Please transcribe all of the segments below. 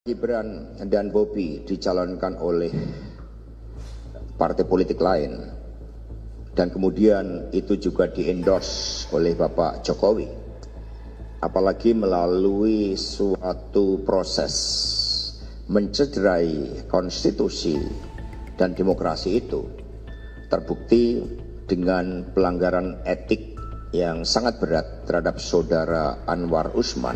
Gibran dan Bobi dicalonkan oleh partai politik lain dan kemudian itu juga di-endorse oleh Bapak Jokowi, apalagi melalui suatu proses mencederai konstitusi dan demokrasi itu terbukti dengan pelanggaran etik yang sangat berat terhadap saudara Anwar Usman.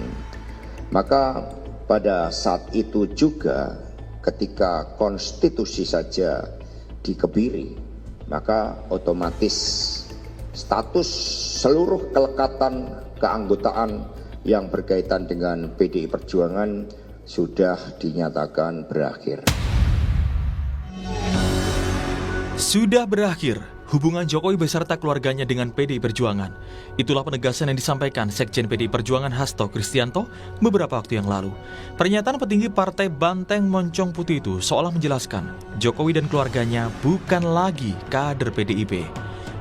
Maka pada saat itu juga ketika konstitusi saja dikebiri, maka otomatis status seluruh kelekatan keanggotaan yang berkaitan dengan PDI Perjuangan sudah dinyatakan berakhir. Sudah berakhir hubungan Jokowi beserta keluarganya dengan PDI Perjuangan. Itulah penegasan yang disampaikan Sekjen PDI Perjuangan Hasto Kristianto beberapa waktu yang lalu. Pernyataan petinggi Partai Banteng Moncong Putih itu seolah menjelaskan Jokowi dan keluarganya bukan lagi kader PDIP.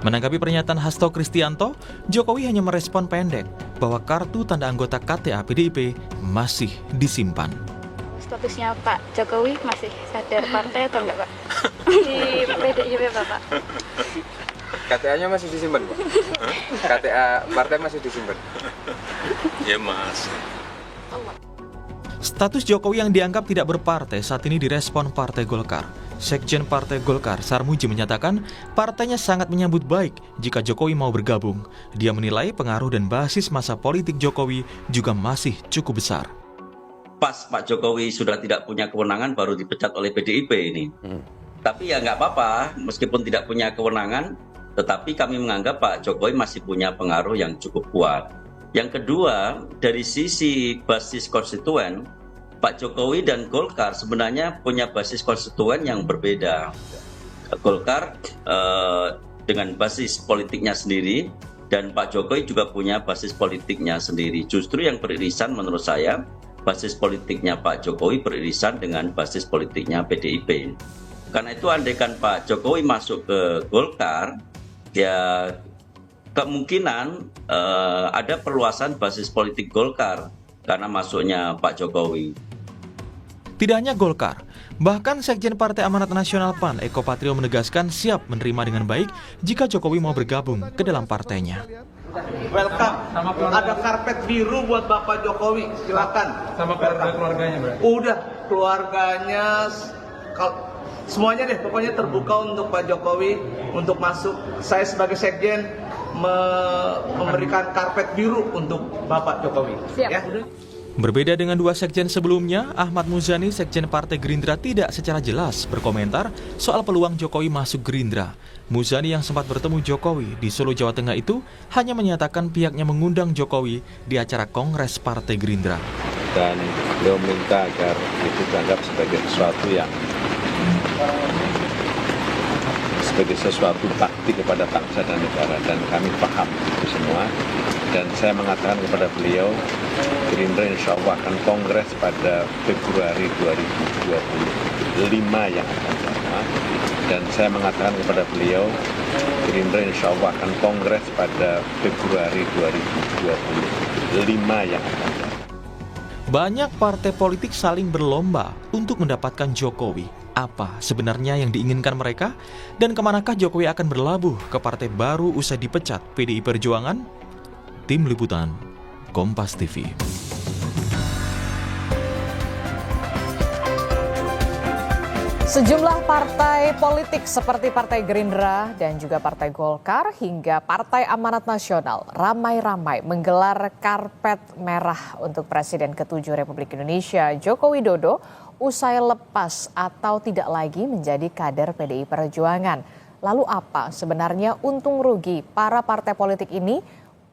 Menanggapi pernyataan Hasto Kristianto, Jokowi hanya merespon pendek bahwa kartu tanda anggota KTA PDIP masih disimpan. Statusnya Pak Jokowi masih sadar partai atau enggak, Pak? Di PDIP, Bapak. KTA-nya masih disimpan, Pak? KTA partai masih disimpan? Ya, Mas. Status Jokowi yang dianggap tidak berpartai saat ini direspon Partai Golkar. Sekjen Partai Golkar, Sarmuji, menyatakan partainya sangat menyambut baik jika Jokowi mau bergabung. Dia menilai pengaruh dan basis masa politik Jokowi juga masih cukup besar. Pas Pak Jokowi sudah tidak punya kewenangan baru dipecat oleh PDIP ini. Tapi ya nggak apa-apa, meskipun tidak punya kewenangan, tetapi kami menganggap Pak Jokowi masih punya pengaruh yang cukup kuat. Yang kedua, dari sisi basis konstituen, Pak Jokowi dan Golkar sebenarnya punya basis konstituen yang berbeda. Golkar dengan basis politiknya sendiri, dan Pak Jokowi juga punya basis politiknya sendiri. Justru yang beririsan menurut saya, basis politiknya Pak Jokowi beririsan dengan basis politiknya PDIP. Karena itu andaikan Pak Jokowi masuk ke Golkar, ya kemungkinan ada perluasan basis politik Golkar karena masuknya Pak Jokowi. Tidak hanya Golkar, bahkan Sekjen Partai Amanat Nasional PAN Eko Patrio menegaskan siap menerima dengan baik jika Jokowi mau bergabung ke dalam partainya. Welcome. Ada karpet biru buat Bapak Jokowi. Silakan. Sama keluarganya, Bro? Udah, keluarganya semuanya deh, pokoknya terbuka untuk Pak Jokowi untuk masuk. Saya sebagai sekjen memberikan karpet biru untuk Bapak Jokowi. Siap. Ya. Berbeda dengan dua sekjen sebelumnya, Ahmad Muzani, Sekjen Partai Gerindra, tidak secara jelas berkomentar soal peluang Jokowi masuk Gerindra. Muzani yang sempat bertemu Jokowi di Solo, Jawa Tengah itu hanya menyatakan pihaknya mengundang Jokowi di acara Kongres Partai Gerindra. Dan beliau minta agar itu dianggap sebagai sesuatu bakti kepada bangsa dan negara, dan kami paham itu semua. Dan saya mengatakan kepada beliau, Gerindra insya Allah akan kongres pada Februari 2025 yang akan datang. Dan saya mengatakan kepada beliau, Gerindra insya Allah akan kongres pada Februari 2025 yang akan datang. Banyak partai politik saling berlomba untuk mendapatkan Jokowi. Apa sebenarnya yang diinginkan mereka? Dan kemanakah Jokowi akan berlabuh ke partai baru usai dipecat PDI Perjuangan? Tim Liputan, Kompas TV. Sejumlah partai politik seperti Partai Gerindra dan juga Partai Golkar hingga Partai Amanat Nasional ramai-ramai menggelar karpet merah untuk Presiden ke-7 Republik Indonesia Joko Widodo usai lepas atau tidak lagi menjadi kader PDI Perjuangan. Lalu apa sebenarnya untung rugi para partai politik ini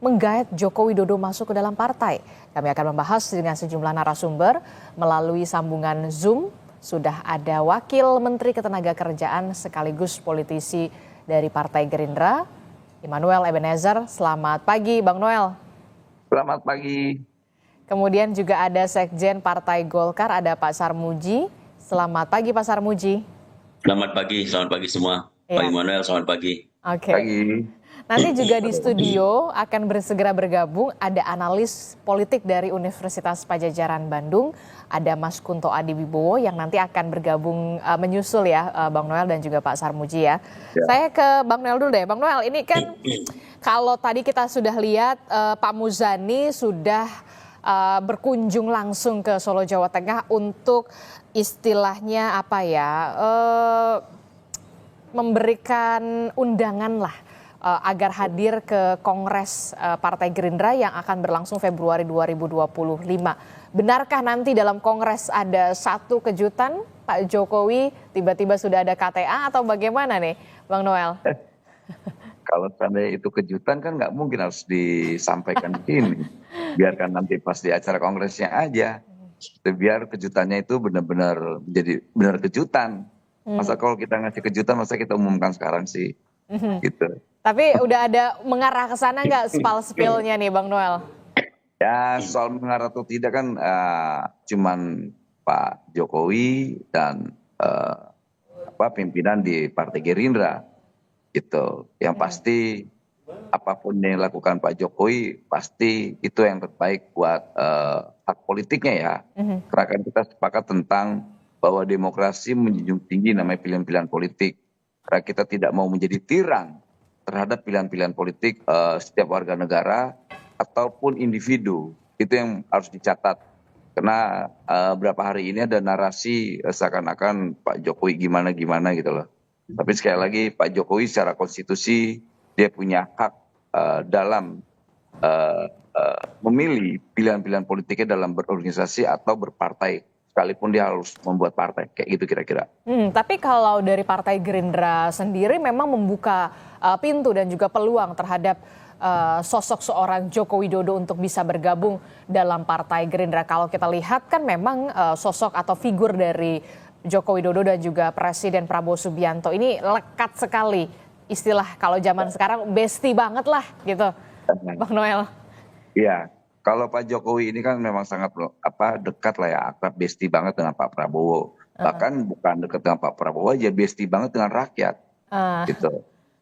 menggait Joko Widodo masuk ke dalam partai? Kami akan membahas dengan sejumlah narasumber melalui sambungan Zoom. Sudah ada Wakil Menteri Ketenagakerjaan sekaligus politisi dari Partai Gerindra, Immanuel Ebenezer. Selamat pagi, Bang Noel. Selamat pagi. Kemudian juga ada Sekjen Partai Golkar, ada Pak Sarmuji. Selamat pagi, Pak Sarmuji. Selamat pagi semua. Ya. Pak Immanuel, selamat pagi. Oke. Pagi. Nanti juga di studio akan bersegera bergabung ada analis politik dari Universitas Padjadjaran Bandung, ada Mas Kunto Adiwibowo yang nanti akan bergabung menyusul ya Bang Noel dan juga Pak Sarmuji ya. Saya ke Bang Noel dulu deh. Bang Noel, ini kan kalau tadi kita sudah lihat Pak Muzani sudah berkunjung langsung ke Solo, Jawa Tengah untuk istilahnya apa ya, memberikan undangan lah agar hadir ke Kongres Partai Gerindra yang akan berlangsung Februari 2025. Benarkah nanti dalam Kongres ada satu kejutan Pak Jokowi tiba-tiba sudah ada KTA atau bagaimana nih Bang Noel? Kalau seandainya itu kejutan kan nggak mungkin harus disampaikan di sini. Biarkan nanti pas di acara kongresnya aja. Biar kejutannya itu benar-benar jadi benar kejutan. Masa kalau kita ngasih kejutan, masa kita umumkan sekarang sih? Gitu. Tapi udah ada mengarah ke sana nggak spil-spilnya nih Bang Noel? Ya soal mengarah atau tidak kan cuman Pak Jokowi dan pimpinan di Partai Gerindra. Gitu. Yang pasti apapun yang dilakukan Pak Jokowi pasti itu yang terbaik buat hak politiknya ya. Karena kan kita sepakat tentang bahwa demokrasi menjunjung tinggi namanya pilihan-pilihan politik. Karena kita tidak mau menjadi tiran terhadap pilihan-pilihan politik setiap warga negara ataupun individu. Itu yang harus dicatat. Karena beberapa hari ini ada narasi seakan-akan Pak Jokowi gimana-gimana gitu loh. Tapi sekali lagi Pak Jokowi secara konstitusi dia punya hak dalam memilih pilihan-pilihan politiknya dalam berorganisasi atau berpartai. Sekalipun dia harus membuat partai, kayak gitu kira-kira. Tapi kalau dari Partai Gerindra sendiri memang membuka pintu dan juga peluang terhadap sosok seorang Joko Widodo untuk bisa bergabung dalam Partai Gerindra. Kalau kita lihat kan memang sosok atau figur dari Joko Widodo dan juga Presiden Prabowo Subianto ini lekat sekali. Istilah kalau zaman sekarang bestie banget lah gitu, Bang Noel. Iya. Kalau Pak Jokowi ini kan memang sangat dekat lah ya, akrab bestie banget dengan Pak Prabowo. Bahkan bukan dekat dengan Pak Prabowo aja, bestie banget dengan rakyat. Gitu.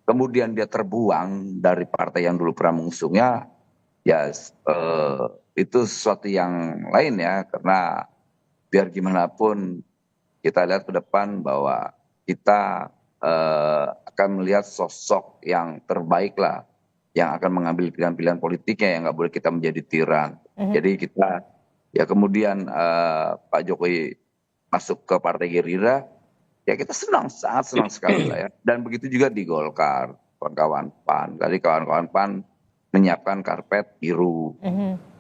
Kemudian dia terbuang dari partai yang dulu pernah mengusungnya, ya itu sesuatu yang lain ya. Karena biar gimana pun kita lihat ke depan bahwa kita akan melihat sosok yang terbaik lah, yang akan mengambil pilihan-pilihan politiknya, yang nggak boleh kita menjadi tiran. Jadi kita ya kemudian Pak Jokowi masuk ke Partai Gerindra, ya kita senang, sangat senang sekali lah ya. Dan begitu juga di Golkar, kawan-kawan PAN. Tadi kawan-kawan PAN menyiapkan karpet biru,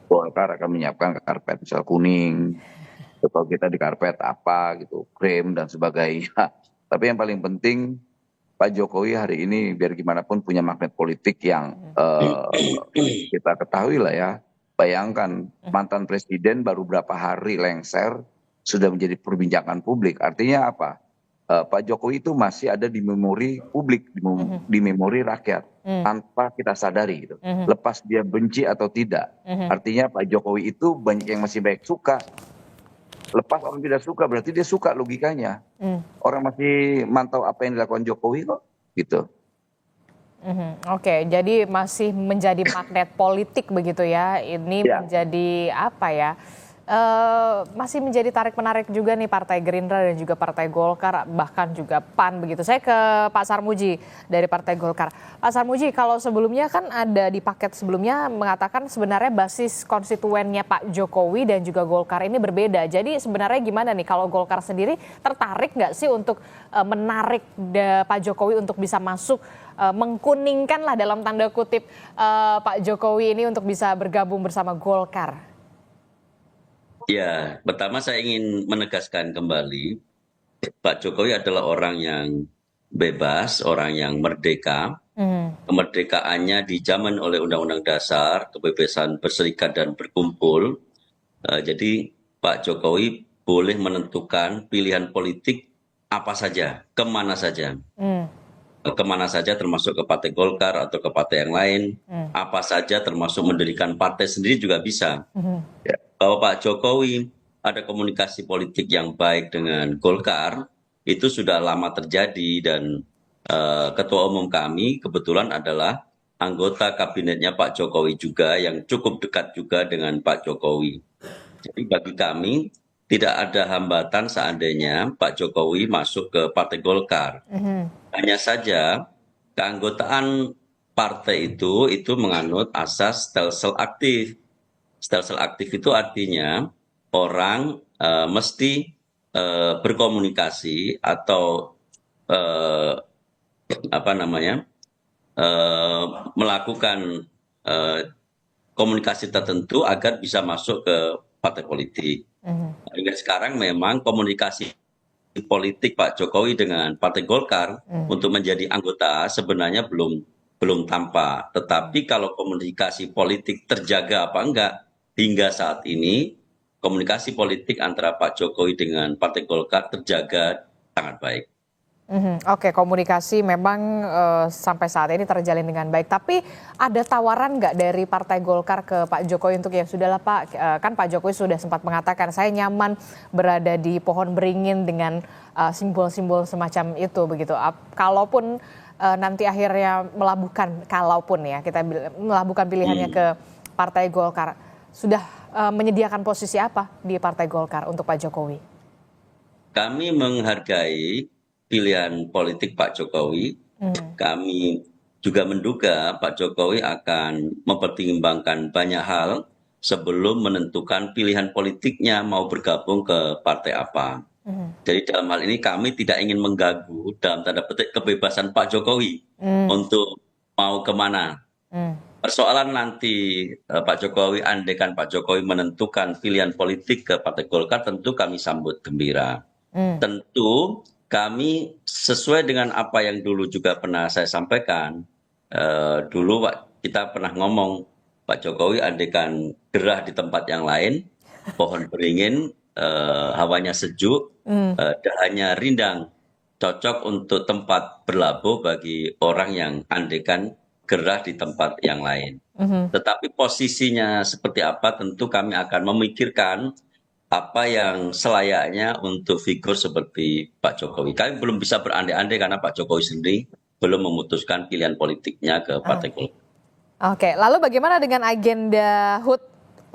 Golkar akan menyiapkan karpet misal kuning, atau kita di karpet apa gitu, krem dan sebagainya. Tapi yang paling penting Pak Jokowi hari ini biar gimana pun punya magnet politik yang kita ketahui lah ya. Bayangkan mantan presiden baru berapa hari lengser sudah menjadi perbincangan publik. Artinya apa? Pak Jokowi itu masih ada di memori publik, di memori rakyat tanpa kita sadari gitu. Lepas dia benci atau tidak. Artinya Pak Jokowi itu banyak yang masih baik suka. Lepas orang tidak suka berarti dia suka logikanya. Orang masih mantau apa yang dilakukan Jokowi kok gitu. Oke, jadi masih menjadi magnet politik begitu ya. Ini menjadi apa ya? Masih menjadi tarik-menarik juga nih Partai Gerindra dan juga Partai Golkar, bahkan juga PAN begitu. Saya ke Pak Sarmuji dari Partai Golkar. Pak Sarmuji, kalau sebelumnya kan ada di paket sebelumnya mengatakan sebenarnya basis konstituennya Pak Jokowi dan juga Golkar ini berbeda. Jadi sebenarnya gimana nih kalau Golkar sendiri tertarik nggak sih untuk menarik Pak Jokowi untuk bisa masuk, mengkuningkan lah dalam tanda kutip Pak Jokowi ini untuk bisa bergabung bersama Golkar? Ya, pertama saya ingin menegaskan kembali, Pak Jokowi adalah orang yang bebas, orang yang merdeka. Kemerdekaannya dijamin oleh Undang-Undang Dasar, kebebasan berserikat dan berkumpul. Jadi Pak Jokowi boleh menentukan pilihan politik apa saja, kemana saja. Kemana saja termasuk ke Partai Golkar atau ke partai yang lain. Apa saja termasuk mendirikan partai sendiri juga bisa. Bahwa Pak Jokowi ada komunikasi politik yang baik dengan Golkar itu sudah lama terjadi dan Ketua Umum kami kebetulan adalah anggota kabinetnya Pak Jokowi juga yang cukup dekat juga dengan Pak Jokowi. Jadi bagi kami tidak ada hambatan seandainya Pak Jokowi masuk ke Partai Golkar. Hanya saja keanggotaan partai itu menganut asas stelsel aktif. Stelsel aktif itu artinya orang mesti berkomunikasi atau melakukan komunikasi tertentu agar bisa masuk ke partai politik. Hingga sekarang memang komunikasi politik Pak Jokowi dengan Partai Golkar untuk menjadi anggota sebenarnya belum tampak. Tetapi kalau komunikasi politik terjaga apa enggak, hingga saat ini komunikasi politik antara Pak Jokowi dengan Partai Golkar terjaga sangat baik. Oke, komunikasi memang sampai saat ini terjalin dengan baik. Tapi ada tawaran nggak dari Partai Golkar ke Pak Jokowi untuk ya sudahlah Pak, kan Pak Jokowi sudah sempat mengatakan saya nyaman berada di pohon beringin dengan simbol-simbol semacam itu begitu. Kalaupun nanti akhirnya melabuhkan pilihannya ke Partai Golkar, sudah menyediakan posisi apa di Partai Golkar untuk Pak Jokowi? Kami menghargai pilihan politik Pak Jokowi. Kami juga menduga Pak Jokowi akan mempertimbangkan banyak hal sebelum menentukan pilihan politiknya mau bergabung ke partai apa. Jadi dalam hal ini kami tidak ingin mengganggu dalam tanda petik kebebasan Pak Jokowi untuk mau kemana. Persoalan nanti Pak Jokowi, andaikan Pak Jokowi menentukan pilihan politik ke Partai Golkar, tentu kami sambut gembira. Tentu kami sesuai dengan apa yang dulu juga pernah saya sampaikan, dulu kita pernah ngomong Pak Jokowi andaikan gerah di tempat yang lain, pohon beringin, hawanya sejuk, dahannya rindang, cocok untuk tempat berlabuh bagi orang yang andaikan gerah di tempat yang lain. Tetapi posisinya seperti apa tentu kami akan memikirkan apa yang selayaknya untuk figur seperti Pak Jokowi. Kami belum bisa berandai-andai karena Pak Jokowi sendiri belum memutuskan pilihan politiknya ke Partai Golkar. Oke, lalu bagaimana dengan agenda HUT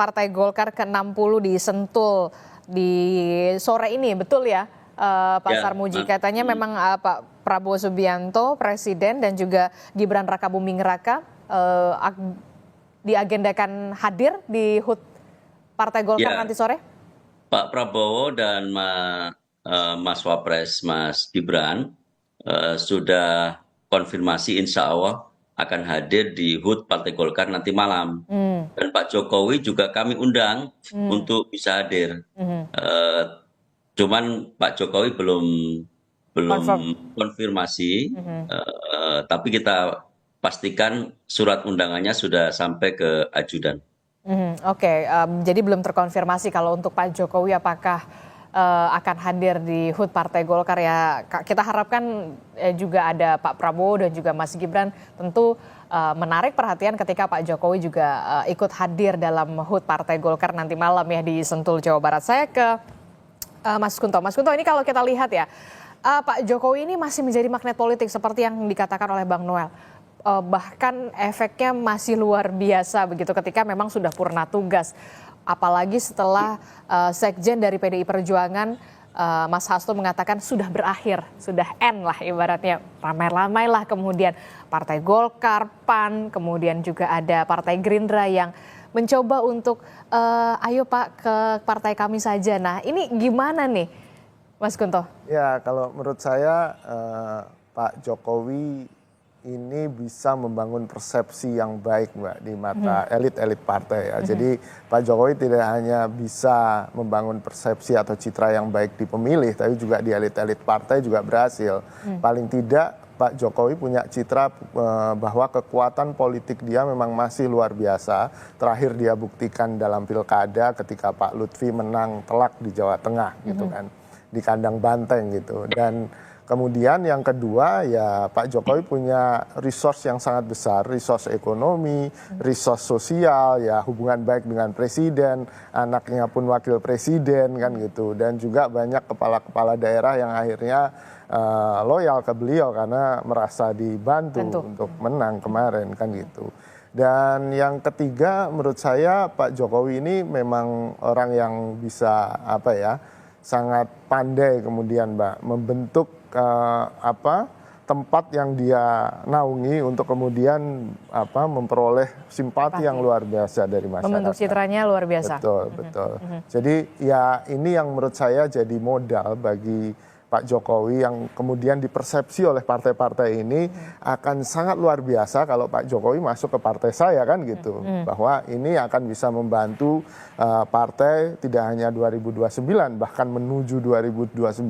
Partai Golkar ke-60 di Sentul di sore ini, betul ya Pak Sarmuji? Katanya memang Pak Prabowo Subianto, Presiden, dan juga Gibran Rakabuming Raka diagendakan hadir di HUT Partai Golkar nanti sore? Pak Prabowo dan Mas Wapres, Mas Gibran sudah konfirmasi insya Allah akan hadir di HUT Partai Golkar nanti malam. Dan Pak Jokowi juga kami undang untuk bisa hadir. Cuman Pak Jokowi belum konfirmasi, tapi kita pastikan surat undangannya sudah sampai ke ajudan. Oke, jadi belum terkonfirmasi kalau untuk Pak Jokowi apakah akan hadir di HUT Partai Golkar ya. Kita harapkan juga ada Pak Prabowo dan juga Mas Gibran, tentu menarik perhatian ketika Pak Jokowi juga ikut hadir dalam HUT Partai Golkar nanti malam ya di Sentul, Jawa Barat. Saya ke Mas Kunto. Mas Kunto, ini kalau kita lihat ya, Pak Jokowi ini masih menjadi magnet politik seperti yang dikatakan oleh Bang Noel. Bahkan efeknya masih luar biasa begitu ketika memang sudah purna tugas. Apalagi setelah sekjen dari PDI Perjuangan, Mas Hasto mengatakan sudah berakhir, sudah end lah ibaratnya. Ramai-ramai lah kemudian Partai Golkar, PAN, kemudian juga ada Partai Gerindra yang mencoba untuk ayo Pak ke partai kami saja. Nah ini gimana nih Mas Kunto? Ya kalau menurut saya Pak Jokowi ini bisa membangun persepsi yang baik Mbak di mata elit-elit partai ya. Jadi Pak Jokowi tidak hanya bisa membangun persepsi atau citra yang baik di pemilih, tapi juga di elit-elit partai juga berhasil. Paling tidak Pak Jokowi punya citra bahwa kekuatan politik dia memang masih luar biasa. Terakhir dia buktikan dalam pilkada ketika Pak Lutfi menang telak di Jawa Tengah gitu kan, di kandang banteng gitu. Dan Kemudian yang kedua ya Pak Jokowi punya resource yang sangat besar, resource ekonomi, resource sosial, ya hubungan baik dengan presiden, anaknya pun wakil presiden kan gitu. Dan juga banyak kepala-kepala daerah yang akhirnya loyal ke beliau karena merasa dibantu untuk menang kemarin kan gitu. Dan yang ketiga menurut saya Pak Jokowi ini memang orang yang bisa sangat pandai kemudian Mbak membentuk tempat yang dia naungi untuk kemudian memperoleh simpati yang luar biasa dari masyarakat. Membentuk citranya luar biasa. Betul. Jadi ya ini yang menurut saya jadi modal bagi Pak Jokowi yang kemudian dipersepsi oleh partai-partai ini akan sangat luar biasa kalau Pak Jokowi masuk ke partai saya kan gitu. Bahwa ini akan bisa membantu partai tidak hanya 2029 bahkan menuju 2029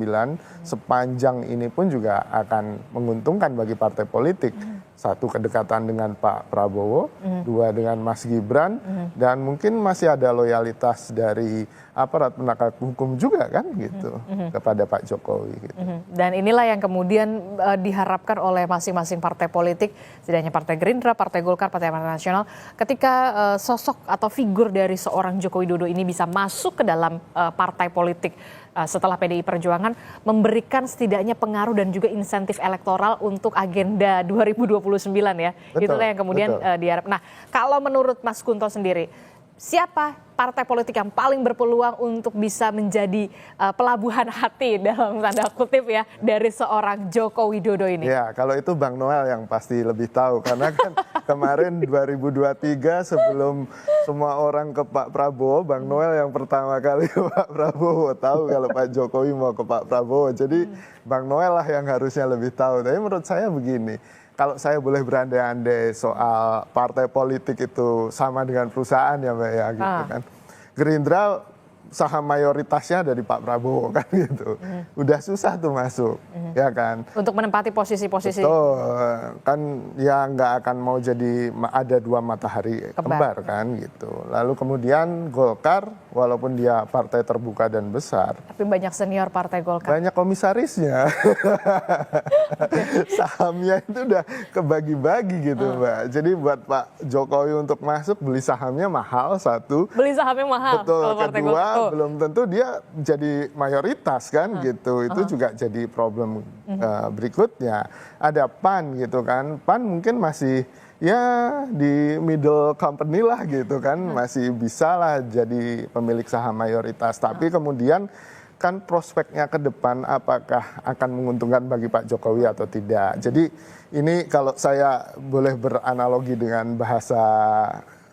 sepanjang ini pun juga akan menguntungkan bagi partai politik. Satu, kedekatan dengan Pak Prabowo, dua, dengan Mas Gibran, dan mungkin masih ada loyalitas dari aparat penegak hukum juga kan gitu kepada Pak Jokowi. Gitu. Dan inilah yang kemudian diharapkan oleh masing-masing partai politik, setidaknya Partai Gerindra, Partai Golkar, Partai Amanat Nasional, ketika sosok atau figur dari seorang Joko Widodo ini bisa masuk ke dalam partai politik setelah PDI Perjuangan, memberikan setidaknya pengaruh dan juga insentif elektoral untuk agenda 2029 ya. Itulah yang kemudian diharap. Nah, kalau menurut Mas Kunto sendiri, siapa partai politik yang paling berpeluang untuk bisa menjadi pelabuhan hati dalam tanda kutip ya dari seorang Joko Widodo ini? Ya, kalau itu Bang Noel yang pasti lebih tahu karena kan kemarin 2023 sebelum semua orang ke Pak Prabowo, Bang Noel yang pertama kali ke Pak Prabowo tahu kalau Pak Jokowi mau ke Pak Prabowo. Jadi Bang Noel lah yang harusnya lebih tahu. Tapi menurut saya begini, kalau saya boleh berandai-andai soal partai politik itu sama dengan perusahaan ya Mbak ya gitu kan. Gerindra saham mayoritasnya dari Pak Prabowo kan gitu. Udah susah tuh masuk ya kan. Untuk menempati posisi-posisi. Betul, kan ya nggak akan mau jadi ada dua matahari kembar kan gitu. Lalu kemudian Golkar walaupun dia partai terbuka dan besar. Tapi banyak senior partai Golkar. Banyak komisarisnya. Sahamnya itu udah kebagi-bagi gitu Mbak. Jadi buat Pak Jokowi untuk masuk beli sahamnya mahal satu. Beli sahamnya mahal. Betul, kedua belum tentu dia jadi mayoritas kan gitu. Itu juga jadi problem berikutnya. Ada PAN gitu kan. PAN mungkin masih ya di middle company lah gitu kan. Masih bisa lah jadi pemilik saham mayoritas. Tapi kemudian kan prospeknya ke depan apakah akan menguntungkan bagi Pak Jokowi atau tidak. Jadi ini kalau saya boleh beranalogi dengan bahasa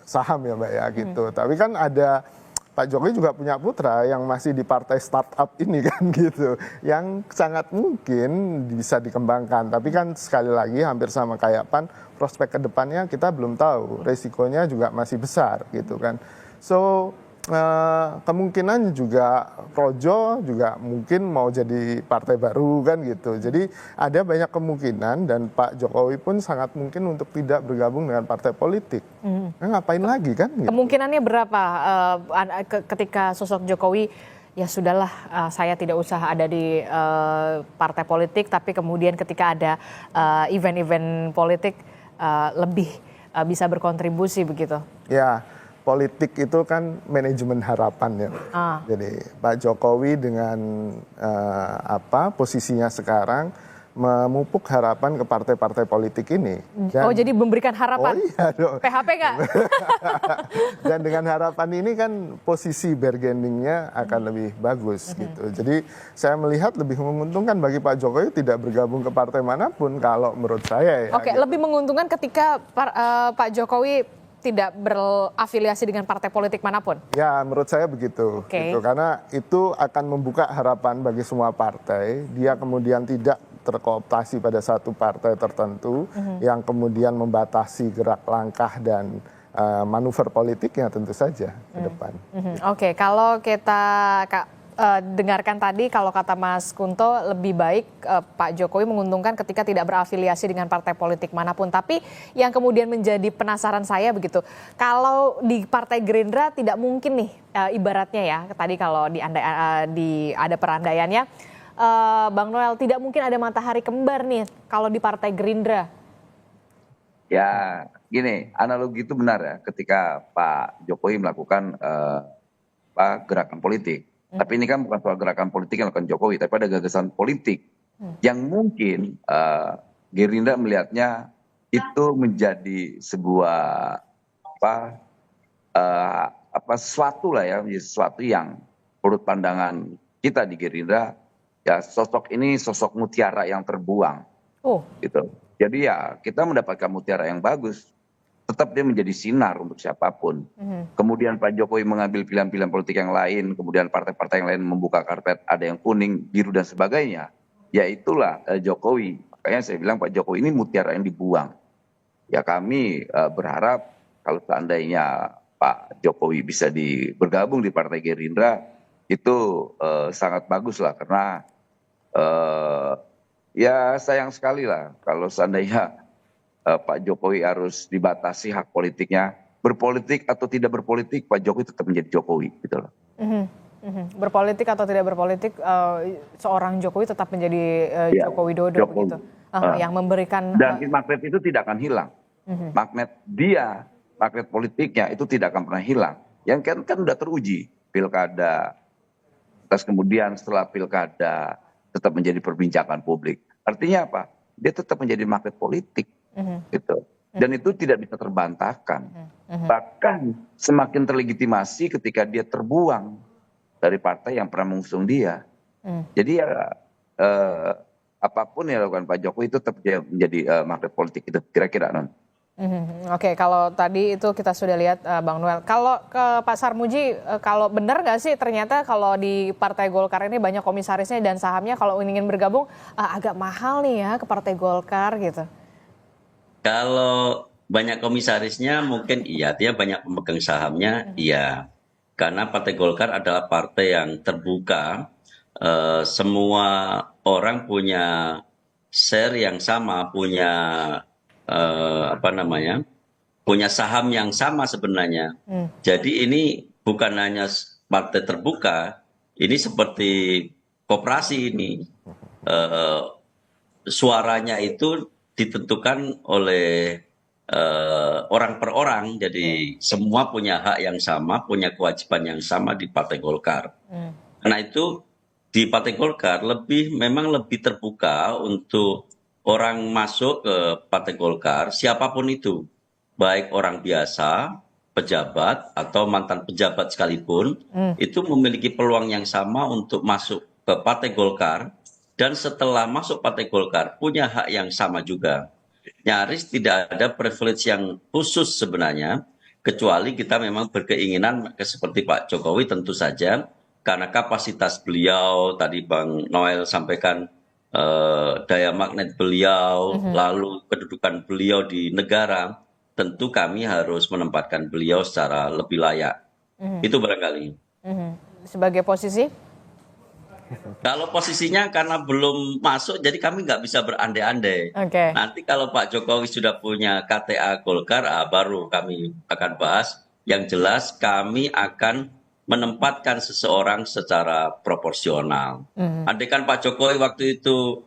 saham ya Mbak ya gitu. Tapi kan ada Pak Jokowi juga punya putra yang masih di partai startup ini kan gitu. Yang sangat mungkin bisa dikembangkan. Tapi kan sekali lagi hampir sama kayak PAN, prospek ke depannya kita belum tahu. Resikonya juga masih besar gitu kan. So kemungkinan juga Projo juga mungkin mau jadi partai baru kan gitu. Jadi ada banyak kemungkinan dan Pak Jokowi pun sangat mungkin untuk tidak bergabung dengan partai politik. Ngapain lagi kan? Gitu. Kemungkinannya berapa ketika sosok Jokowi ya sudahlah saya tidak usah ada di partai politik, tapi kemudian ketika ada event-event politik lebih bisa berkontribusi begitu? Ya. Politik itu kan manajemen harapan ya. Jadi Pak Jokowi dengan posisinya sekarang memupuk harapan ke partai-partai politik ini. Dan, jadi memberikan harapan? Oh iya dong. PHP nggak? Dan dengan harapan ini kan posisi bargainingnya akan lebih bagus gitu. Jadi saya melihat lebih menguntungkan bagi Pak Jokowi tidak bergabung ke partai manapun kalau menurut saya ya. Oke, gitu. Lebih menguntungkan ketika Pak Jokowi tidak berafiliasi dengan partai politik manapun? Ya, menurut saya begitu. Gitu. Karena itu akan membuka harapan bagi semua partai. Dia kemudian tidak terkooptasi pada satu partai tertentu yang kemudian membatasi gerak langkah dan manuver politiknya tentu saja ke depan. Oke, kalau kita dengarkan tadi, kalau kata Mas Kunto lebih baik Pak Jokowi menguntungkan ketika tidak berafiliasi dengan partai politik manapun. Tapi yang kemudian menjadi penasaran saya begitu, kalau di Partai Gerindra tidak mungkin nih ibaratnya ya, tadi kalau ada perandaiannya Bang Noel, tidak mungkin ada matahari kembar nih kalau di Partai Gerindra. Ya, gini, analogi itu benar ya. Ketika Pak Jokowi melakukan gerakan politik, tapi ini kan bukan soal gerakan politik yang dilakukan Jokowi, tapi ada gagasan politik yang mungkin Gerindra melihatnya itu menjadi sebuah sesuatu lah ya, menjadi sesuatu yang menurut pandangan kita di Gerindra, ya sosok ini sosok mutiara yang terbuang, gitu. Jadi ya kita mendapatkan mutiara yang bagus, tetap dia menjadi sinar untuk siapapun. Kemudian Pak Jokowi mengambil pilihan-pilihan politik yang lain, kemudian partai-partai yang lain membuka karpet, ada yang kuning, biru dan sebagainya. Ya itulah Jokowi. Makanya saya bilang Pak Jokowi ini mutiara yang dibuang. Ya kami berharap kalau seandainya Pak Jokowi bisa bergabung di Partai Gerindra, itu sangat bagus lah, karena ya sayang sekali lah kalau seandainya Pak Jokowi harus dibatasi hak politiknya, berpolitik atau tidak berpolitik, Pak Jokowi tetap menjadi Jokowi, gitu loh. Berpolitik atau tidak berpolitik, seorang Jokowi tetap menjadi Joko Widodo, begitu. Yang memberikan dan magnet itu tidak akan hilang. Magnet politiknya itu tidak akan pernah hilang. Yang kan udah teruji pilkada, terus kemudian setelah pilkada tetap menjadi perbincangan publik. Artinya apa? Dia tetap menjadi magnet politik, gitu. Dan itu tidak bisa terbantahkan. Bahkan semakin terlegitimasi ketika dia terbuang dari partai yang pernah mengusung dia. Jadi ya apapun yang dilakukan Pak Jokowi itu tetap menjadi magnet politik, itu kira-kira, Non. Oke, kalau tadi itu kita sudah lihat Bang Noel. Kalau ke Pak Sarmuji, kalau benar nggak sih ternyata kalau di Partai Golkar ini banyak komisarisnya dan sahamnya kalau ingin bergabung agak mahal nih ya ke Partai Golkar gitu? Kalau banyak komisarisnya mungkin iya, dia banyak pemegang sahamnya iya. Karena Partai Golkar adalah partai yang terbuka, semua orang punya share yang sama, punya punya saham yang sama sebenarnya. Jadi ini bukan hanya partai terbuka, ini seperti koperasi ini. Suaranya itu ditentukan oleh orang per orang, jadi semua punya hak yang sama, punya kewajiban yang sama di Partai Golkar. Karena itu di Partai Golkar memang lebih terbuka untuk orang masuk ke Partai Golkar, siapapun itu, baik orang biasa, pejabat, atau mantan pejabat sekalipun, itu memiliki peluang yang sama untuk masuk ke Partai Golkar, dan setelah masuk Partai Golkar punya hak yang sama juga. Nyaris tidak ada privilege yang khusus sebenarnya, kecuali kita memang berkeinginan seperti Pak Jokowi tentu saja, karena kapasitas beliau, tadi Bang Noel sampaikan, daya magnet beliau, lalu kedudukan beliau di negara, tentu kami harus menempatkan beliau secara lebih layak. Itu barangkali. Sebagai posisi? Kalau posisinya karena belum masuk, jadi kami nggak bisa berandai-andai. Nanti kalau Pak Jokowi sudah punya KTA Golkar, baru kami akan bahas. Yang jelas kami akan menempatkan seseorang secara proporsional. Andai kan Pak Jokowi waktu itu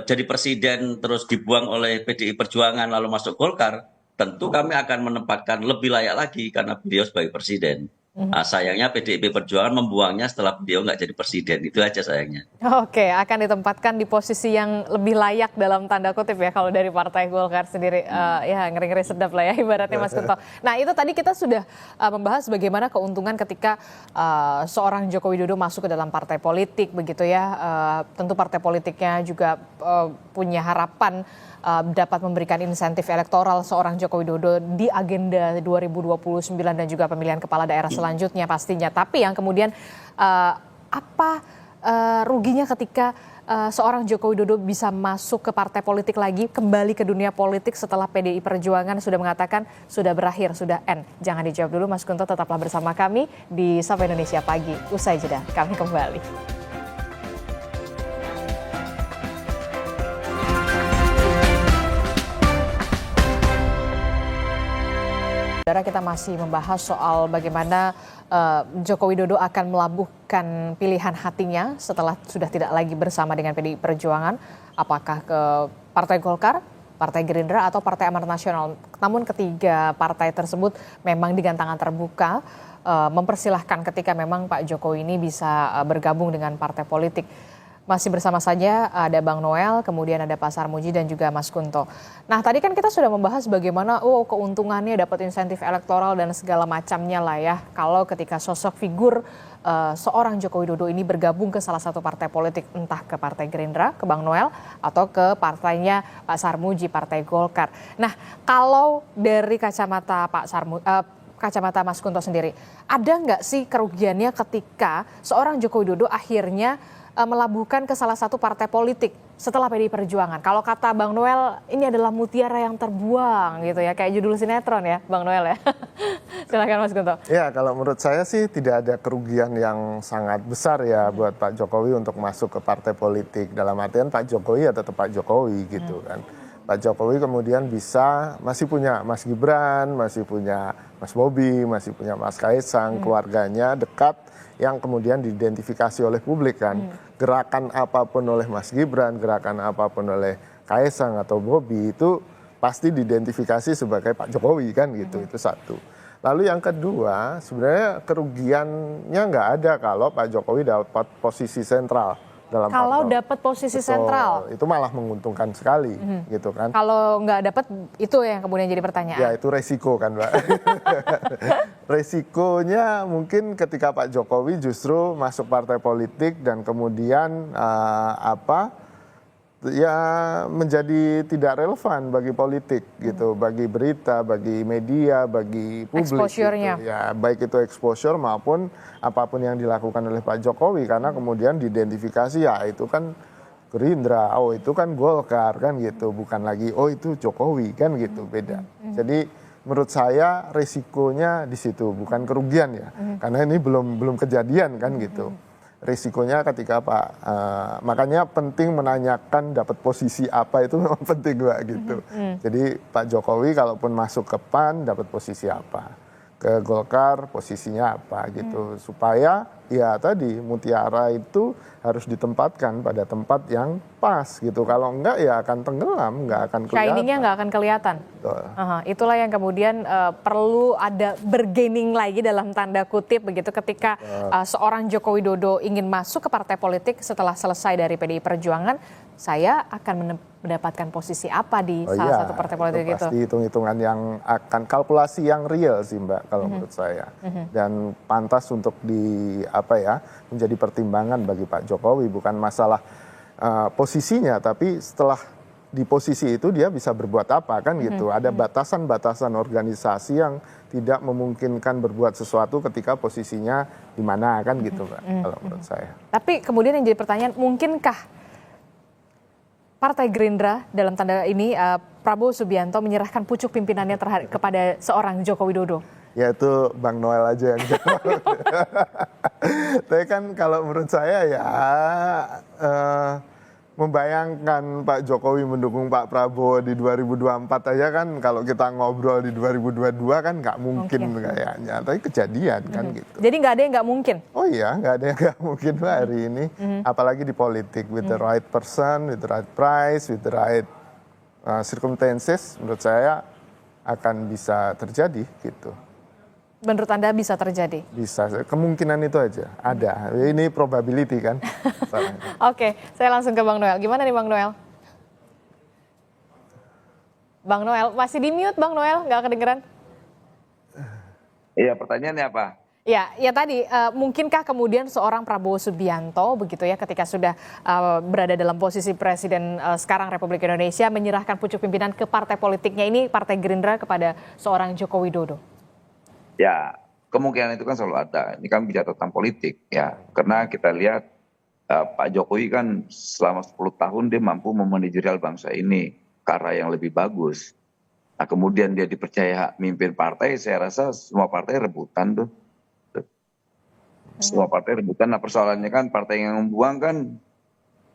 jadi presiden terus dibuang oleh PDI Perjuangan lalu masuk Golkar, tentu kami akan menempatkan lebih layak lagi karena beliau sebagai presiden. Sayangnya PDIP Perjuangan membuangnya setelah beliau nggak jadi presiden, itu aja sayangnya. Oke, akan ditempatkan di posisi yang lebih layak dalam tanda kutip ya kalau dari Partai Golkar sendiri. Ya ngeri-ngeri sedap lah ya ibaratnya Mas Kunto. Nah itu tadi kita sudah membahas bagaimana keuntungan ketika seorang Joko Widodo masuk ke dalam partai politik begitu ya. Tentu partai politiknya juga punya harapan dapat memberikan insentif elektoral seorang Joko Widodo di agenda 2029 dan juga pemilihan kepala daerah selanjutnya pastinya. Tapi yang kemudian ruginya ketika seorang Joko Widodo bisa masuk ke partai politik lagi, kembali ke dunia politik setelah PDI Perjuangan sudah mengatakan sudah berakhir, sudah end. Jangan dijawab dulu Mas Kunto, tetaplah bersama kami di Sapa Indonesia Pagi. Usai jeda, kami kembali. Saudara, kita masih membahas soal bagaimana Joko Widodo akan melabuhkan pilihan hatinya setelah sudah tidak lagi bersama dengan PDI Perjuangan, apakah ke Partai Golkar, Partai Gerindra, atau Partai Amanat Nasional. Namun ketiga partai tersebut memang dengan tangan terbuka mempersilahkan ketika memang Pak Jokowi ini bisa bergabung dengan partai politik. Masih bersama saja ada Bang Noel, kemudian ada Pak Sarmuji dan juga Mas Kunto. Nah tadi kan kita sudah membahas bagaimana keuntungannya dapat insentif elektoral dan segala macamnya lah ya. Kalau ketika sosok figur seorang Joko Widodo ini bergabung ke salah satu partai politik, entah ke Partai Gerindra, ke Bang Noel, atau ke partainya Pak Sarmuji, Partai Golkar. Nah kalau dari kacamata kacamata Mas Kunto sendiri, ada nggak sih kerugiannya ketika seorang Joko Widodo akhirnya melabuhkan ke salah satu partai politik setelah PDI Perjuangan? Kalau kata Bang Noel, ini adalah mutiara yang terbuang gitu ya, kayak judul sinetron ya Bang Noel ya. Silakan Mas Kunto. Ya, kalau menurut saya sih tidak ada kerugian yang sangat besar ya buat Pak Jokowi untuk masuk ke partai politik. Dalam artian Pak Jokowi ya tetap Pak Jokowi gitu kan. Pak Jokowi kemudian masih punya Mas Gibran, masih punya Mas Bobi, masih punya Mas Kaisang, keluarganya dekat yang kemudian diidentifikasi oleh publik kan. Gerakan apapun oleh Mas Gibran, gerakan apapun oleh Kaisang atau Bobi itu pasti diidentifikasi sebagai Pak Jokowi kan gitu. Itu satu. Lalu yang kedua, sebenarnya kerugiannya nggak ada kalau Pak Jokowi dapat posisi sentral dalam kalau dapat posisi sentral, itu malah menguntungkan sekali gitu kan. Kalau nggak dapat, itu yang kemudian jadi pertanyaan. Ya itu resiko kan Mbak. Resikonya mungkin ketika Pak Jokowi justru masuk partai politik dan kemudian menjadi tidak relevan bagi politik gitu, bagi berita, bagi media, bagi publik. Exposure-nya. Gitu. Ya baik itu exposure maupun apapun yang dilakukan oleh Pak Jokowi, karena kemudian diidentifikasi ya itu kan Gerindra, itu kan Golkar kan gitu, bukan lagi itu Jokowi kan gitu, beda. Jadi menurut saya risikonya di situ, bukan kerugian ya, karena ini belum kejadian kan gitu. Risikonya ketika makanya penting menanyakan dapat posisi apa, itu memang penting Mbak gitu. Jadi Pak Jokowi kalaupun masuk ke PAN dapat posisi apa, ke Golkar posisinya apa gitu, supaya ya tadi mutiara itu harus ditempatkan pada tempat yang pas gitu. Kalau enggak ya akan tenggelam, enggak akan kelihatan. Shiningnya nggak akan kelihatan. Itulah yang kemudian perlu ada bergaining lagi dalam tanda kutip begitu ketika seorang Joko Widodo ingin masuk ke partai politik setelah selesai dari PDI Perjuangan, saya akan mendapatkan posisi apa di salah satu partai politik itu. Pasti hitung-hitungan yang akan kalkulasi yang real sih Mbak kalau menurut saya. Dan pantas untuk menjadi pertimbangan bagi Pak Jokowi, bukan masalah posisinya, tapi setelah di posisi itu dia bisa berbuat apa kan gitu. Ada batasan-batasan organisasi yang tidak memungkinkan berbuat sesuatu ketika posisinya di mana kan gitu Mbak kalau menurut saya. Tapi kemudian yang jadi pertanyaan, mungkinkah Partai Gerindra dalam tanda ini Prabowo Subianto menyerahkan pucuk pimpinannya kepada seorang Joko Widodo? Ya itu Bang Noel aja yang jawab. Tapi kan kalau menurut saya ya membayangkan Pak Jokowi mendukung Pak Prabowo di 2024 aja kan, kalau kita ngobrol di 2022 kan nggak mungkin kayaknya. Tapi kejadian kan gitu. Jadi nggak ada yang nggak mungkin? Oh iya, nggak ada yang nggak mungkin hari ini. Apalagi di politik, with the right person, with the right price, with the right circumstances, menurut saya akan bisa terjadi gitu. Menurut Anda bisa terjadi? Bisa, kemungkinan itu aja, ada. Ini probability kan. Oke, saya langsung ke Bang Noel. Gimana nih Bang Noel? Bang Noel, masih di mute Bang Noel, nggak kedengeran? Iya, pertanyaannya apa? Ya tadi, mungkinkah kemudian seorang Prabowo Subianto begitu ya ketika sudah berada dalam posisi Presiden sekarang Republik Indonesia menyerahkan pucuk pimpinan ke partai politiknya ini, Partai Gerindra, kepada seorang Joko Widodo? Ya, kemungkinan itu kan selalu ada. Ini kan bicara tentang politik ya. Karena kita lihat Pak Jokowi kan selama 10 tahun dia mampu memanajerial bangsa ini ke arah yang lebih bagus. Nah kemudian dia dipercaya mimpin partai, saya rasa semua partai rebutan tuh. Semua partai rebutan. Nah persoalannya kan partai yang membuang kan,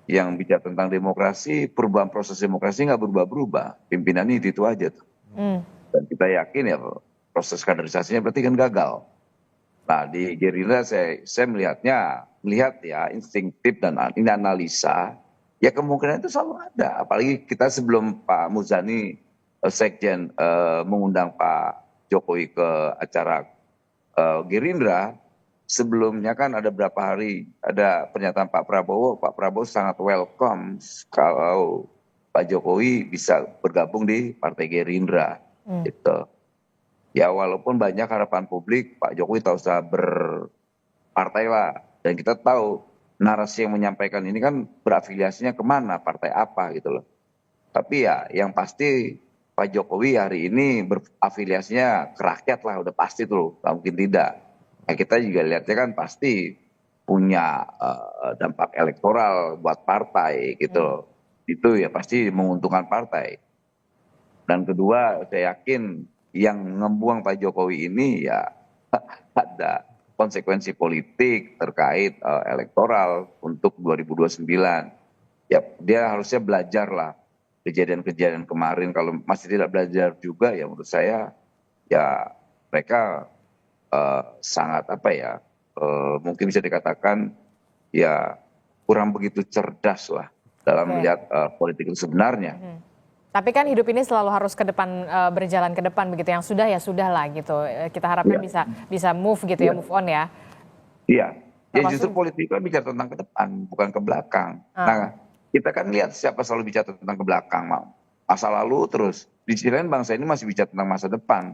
yang bicara tentang demokrasi, perubahan proses demokrasi nggak berubah-berubah. Pimpinannya itu aja tuh. Dan kita yakin ya proses kaderisasinya berarti kan gagal. Nah di Gerindra saya melihat ya instinktif dan ini analisa, ya kemungkinan itu selalu ada. Apalagi kita sebelum Pak Muzani Sekjen mengundang Pak Jokowi ke acara Gerindra, sebelumnya kan ada berapa hari ada pernyataan Pak Prabowo sangat welcome kalau Pak Jokowi bisa bergabung di Partai Gerindra gitu. Ya walaupun banyak harapan publik Pak Jokowi tak usah berpartai lah, dan kita tahu narasi yang menyampaikan ini kan berafiliasinya kemana, partai apa gitu loh. Tapi ya yang pasti Pak Jokowi hari ini berafiliasinya ke rakyat lah, udah pasti tuh, nggak mungkin tidak. Nah, kita juga lihatnya kan pasti punya dampak elektoral buat partai gitu loh. Itu ya pasti menguntungkan partai. Dan kedua saya yakin yang ngebuang Pak Jokowi ini ya ada konsekuensi politik terkait elektoral untuk 2029. Ya dia harusnya belajar lah kejadian-kejadian kemarin. Kalau masih tidak belajar juga ya menurut saya ya mereka sangat mungkin bisa dikatakan ya kurang begitu cerdas lah dalam melihat politik itu sebenarnya. Tapi kan hidup ini selalu harus ke depan, berjalan ke depan begitu. Yang sudah ya sudah lah gitu. Kita harapkan bisa move gitu ya, move on ya. Iya. Ya justru politik kan bicara tentang ke depan, bukan ke belakang. Nah, kita kan lihat siapa selalu bicara tentang ke belakang, masa lalu terus. Di sisi lain bangsa ini masih bicara tentang masa depan.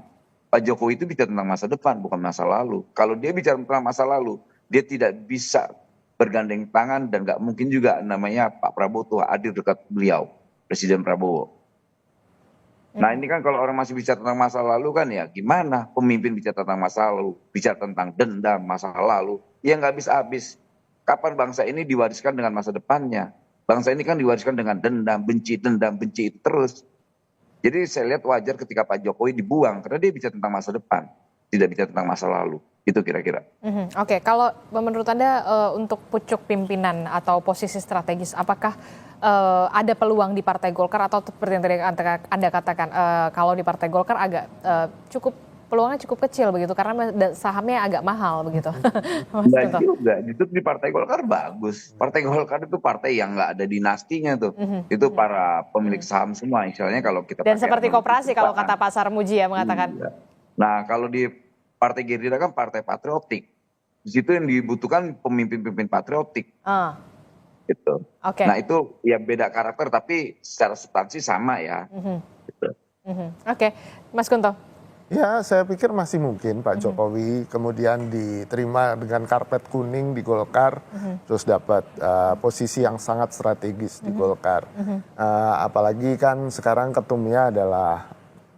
Pak Jokowi itu bicara tentang masa depan, bukan masa lalu. Kalau dia bicara tentang masa lalu, dia tidak bisa bergandeng tangan dan nggak mungkin juga namanya Pak Prabowo tuh hadir dekat beliau, Presiden Prabowo. Nah ini kan kalau orang masih bicara tentang masa lalu kan ya gimana pemimpin bicara tentang masa lalu, bicara tentang dendam masa lalu, ya nggak habis-habis. Kapan bangsa ini diwariskan dengan masa depannya? Bangsa ini kan diwariskan dengan dendam, benci itu terus. Jadi saya lihat wajar ketika Pak Jokowi dibuang karena dia bicara tentang masa depan, tidak bicara tentang masa lalu. Itu kira-kira. Oke, kalau menurut Anda untuk pucuk pimpinan atau posisi strategis, apakah ada peluang di Partai Golkar atau seperti yang tadi Anda katakan, kalau di Partai Golkar agak peluangnya cukup kecil begitu karena sahamnya agak mahal begitu. Enggak juga, itu di Partai Golkar bagus. Partai Golkar itu partai yang nggak ada dinastinya tuh. Itu para pemilik saham semua, misalnya kalau kita dan seperti koperasi kalau kata Pak Sarmuji ya mengatakan. Nah kalau di Partai Gerindra kan partai patriotik. Di situ yang dibutuhkan pemimpin-pemimpin patriotik. Gitu. Nah itu ya beda karakter tapi secara substansi sama ya. Gitu. Oke, Mas Kunto. Ya, saya pikir masih mungkin Pak Jokowi kemudian diterima dengan karpet kuning di Golkar, terus dapat posisi yang sangat strategis di Golkar. Apalagi kan sekarang ketumnya adalah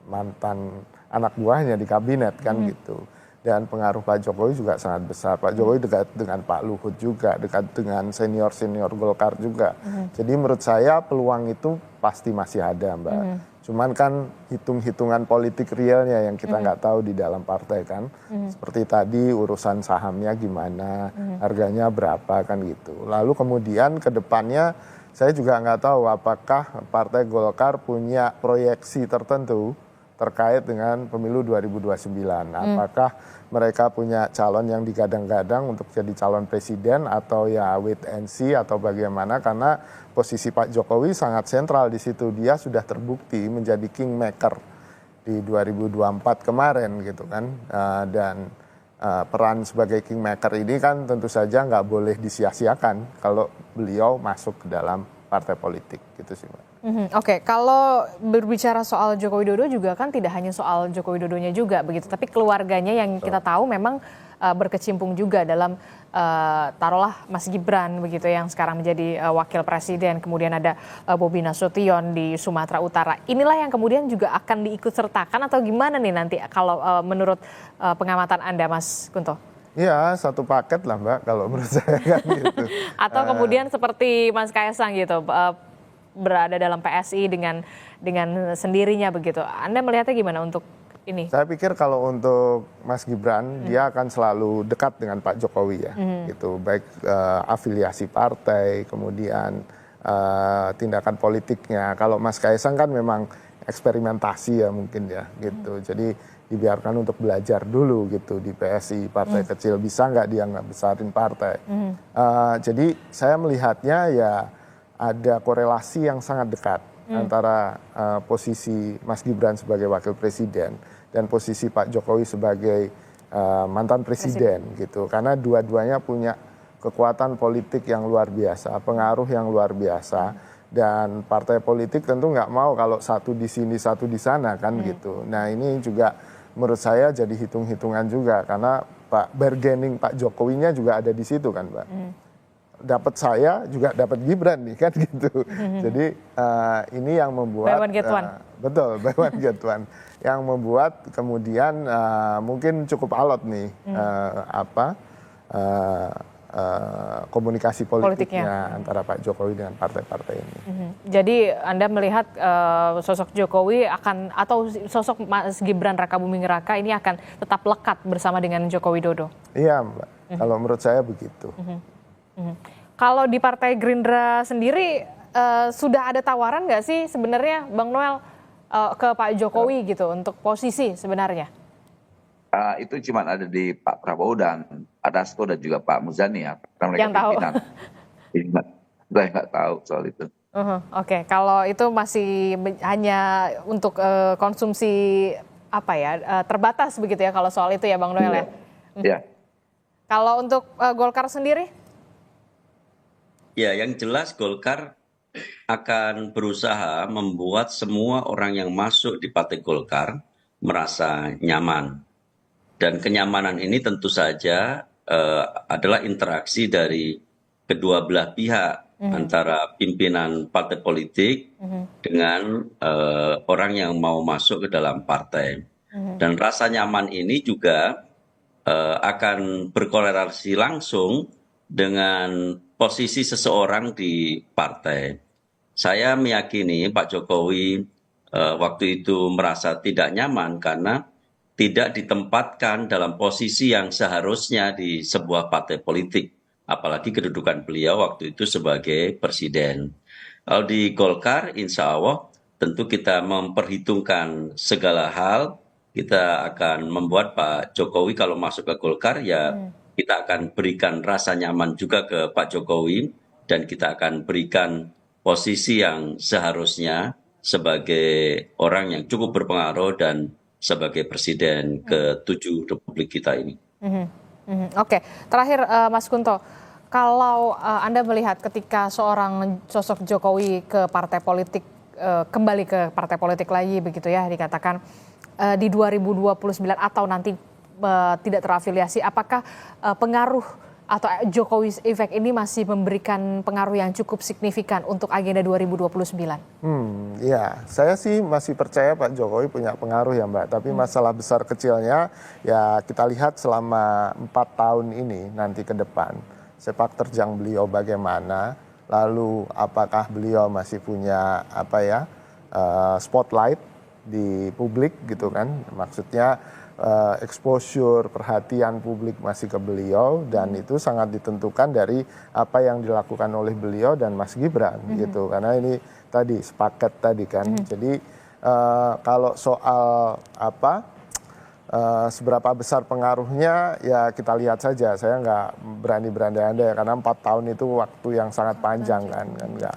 mantan anak buahnya di kabinet kan gitu. Dan pengaruh Pak Jokowi juga sangat besar. Pak Jokowi dekat dengan Pak Luhut juga, dekat dengan senior-senior Golkar juga. Jadi menurut saya peluang itu pasti masih ada, Mbak. Cuman kan hitung-hitungan politik realnya yang kita nggak tahu di dalam partai kan. Seperti tadi urusan sahamnya gimana, harganya berapa kan gitu. Lalu kemudian ke depannya saya juga nggak tahu apakah Partai Golkar punya proyeksi tertentu terkait dengan pemilu 2029. Apakah mereka punya calon yang digadang-gadang untuk jadi calon presiden atau ya wait and see atau bagaimana, karena posisi Pak Jokowi sangat sentral di situ. Dia sudah terbukti menjadi kingmaker di 2024 kemarin gitu kan. Dan peran sebagai kingmaker ini kan tentu saja nggak boleh disia-siakan kalau beliau masuk ke dalam partai politik gitu sih Mbak. Oke, kalau berbicara soal Joko Widodo juga kan tidak hanya soal Joko Widodonya juga begitu, tapi keluarganya yang kita tahu memang berkecimpung juga dalam taruhlah Mas Gibran begitu yang sekarang menjadi wakil presiden, kemudian ada Bobi Nasution di Sumatera Utara. Inilah yang kemudian juga akan diikut sertakan atau gimana nih nanti kalau menurut pengamatan Anda Mas Kunto? Ya, satu paket lah Mbak kalau menurut saya kan gitu. Atau kemudian seperti Mas Kaisang gitu, berada dalam PSI dengan sendirinya begitu. Anda melihatnya gimana untuk ini? Saya pikir kalau untuk Mas Gibran, dia akan selalu dekat dengan Pak Jokowi ya. Gitu. Baik afiliasi partai, kemudian tindakan politiknya. Kalau Mas Kaisang kan memang eksperimentasi ya mungkin ya gitu. Jadi dibiarkan untuk belajar dulu gitu di PSI, partai kecil, bisa nggak dia nggak besarin partai. Jadi saya melihatnya ya ada korelasi yang sangat dekat antara posisi Mas Gibran sebagai wakil presiden dan posisi Pak Jokowi sebagai mantan presiden gitu, karena dua-duanya punya kekuatan politik yang luar biasa, pengaruh yang luar biasa. Dan partai politik tentu nggak mau kalau satu di sini, satu di sana kan gitu. Nah ini juga menurut saya jadi hitung-hitungan juga karena bargaining Pak Jokowinya juga ada di situ kan Mbak. Dapat saya juga dapat Gibran nih kan gitu. Jadi ini yang membuat buy one get one. Betul, buy one get one. Yang membuat kemudian mungkin cukup alot nih komunikasi politiknya antara Pak Jokowi dengan partai-partai ini. Jadi Anda melihat sosok Jokowi akan atau sosok Mas Gibran Rakabuming Raka ini akan tetap lekat bersama dengan Joko Widodo? Iya Mbak, kalau menurut saya begitu. Kalau di Partai Gerindra sendiri sudah ada tawaran nggak sih sebenarnya Bang Noel ke Pak Jokowi gitu untuk posisi sebenarnya? Itu cuma ada di Pak Prabowo dan Pak Dasko dan juga Pak Muzani ya. Mereka yang tahu. Saya nggak tahu soal itu. Oke, kalau itu masih hanya untuk konsumsi terbatas begitu ya kalau soal itu ya Bang Noel ya. Iya. Kalau untuk Golkar sendiri? Ya, yang jelas Golkar akan berusaha membuat semua orang yang masuk di Partai Golkar merasa nyaman. Dan kenyamanan ini tentu saja adalah interaksi dari kedua belah pihak antara pimpinan partai politik dengan orang yang mau masuk ke dalam partai. Dan rasa nyaman ini juga akan berkorelasi langsung dengan posisi seseorang di partai. Saya meyakini Pak Jokowi waktu itu merasa tidak nyaman karena tidak ditempatkan dalam posisi yang seharusnya di sebuah partai politik. Apalagi kedudukan beliau waktu itu sebagai presiden. Kalau di Golkar, insya Allah tentu kita memperhitungkan segala hal. Kita akan membuat Pak Jokowi kalau masuk ke Golkar, ya kita akan berikan rasa nyaman juga ke Pak Jokowi. Dan kita akan berikan posisi yang seharusnya sebagai orang yang cukup berpengaruh dan sebagai presiden ke-7 Republik kita ini. Oke, terakhir Mas Kunto, kalau Anda melihat ketika seorang sosok Jokowi ke partai politik, kembali ke partai politik lagi begitu ya dikatakan di 2029 atau nanti tidak terafiliasi, apakah pengaruh atau Jokowi Effect ini masih memberikan pengaruh yang cukup signifikan untuk agenda 2029? Ya, saya sih masih percaya Pak Jokowi punya pengaruh ya Mbak. Tapi masalah besar kecilnya ya kita lihat selama 4 tahun ini nanti ke depan. Sepak terjang beliau bagaimana, lalu apakah beliau masih punya spotlight di publik gitu kan. Maksudnya exposure, perhatian publik masih ke beliau dan itu sangat ditentukan dari apa yang dilakukan oleh beliau dan Mas Gibran gitu, karena ini tadi sepaket tadi kan. Jadi kalau soal seberapa besar pengaruhnya ya kita lihat saja. Saya nggak berani berandai-andai karena 4 tahun itu waktu yang sangat panjang kan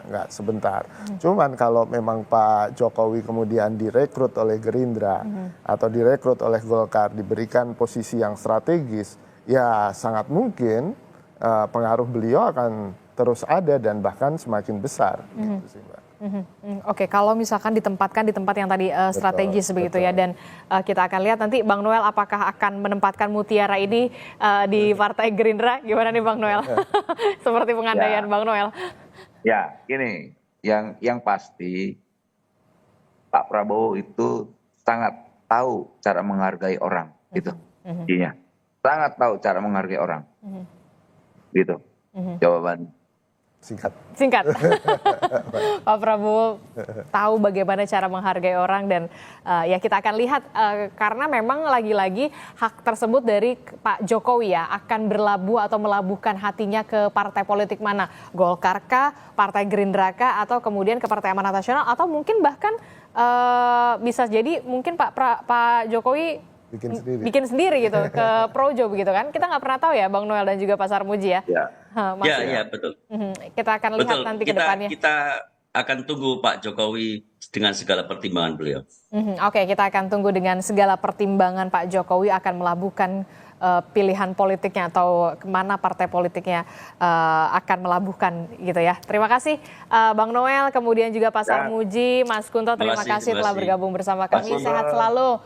nggak sebentar. Cuman kalau memang Pak Jokowi kemudian direkrut oleh Gerindra atau direkrut oleh Golkar, diberikan posisi yang strategis, ya sangat mungkin pengaruh beliau akan terus ada dan bahkan semakin besar. Gitu sih, Mbak. Oke, kalau misalkan ditempatkan di tempat yang tadi strategis begitu ya, dan kita akan lihat nanti Bang Noel apakah akan menempatkan Mutiara ini di Partai Gerindra, gimana nih Bang Noel? Seperti pengandaian Bang Noel. Ya, ini yang pasti Pak Prabowo itu sangat tahu cara menghargai orang, gitu. Intinya, sangat tahu cara menghargai orang, gitu. Jawaban. Singkat. Pak Prabowo tahu bagaimana cara menghargai orang dan ya kita akan lihat karena memang lagi-lagi hak tersebut dari Pak Jokowi ya akan berlabuh atau melabuhkan hatinya ke partai politik mana, Golkar kah, Partai Gerindra kah, atau kemudian ke Partai Amanat Nasional, atau mungkin bahkan bisa jadi mungkin Pak Jokowi bikin sendiri gitu ke Projo begitu kan? Kita nggak pernah tahu ya, Bang Noel dan juga Pak Sarmuji ya. Ya, betul. Kita akan lihat nanti ke depannya. Kita akan tunggu Pak Jokowi dengan segala pertimbangan beliau. Oke, kita akan tunggu dengan segala pertimbangan Pak Jokowi akan melabuhkan pilihan politiknya atau kemana partai politiknya akan melabuhkan gitu ya. Terima kasih Bang Noel, kemudian juga Pak Sarmuji, Mas Kunto, terima kasih telah bergabung bersama kami. Sehat selalu.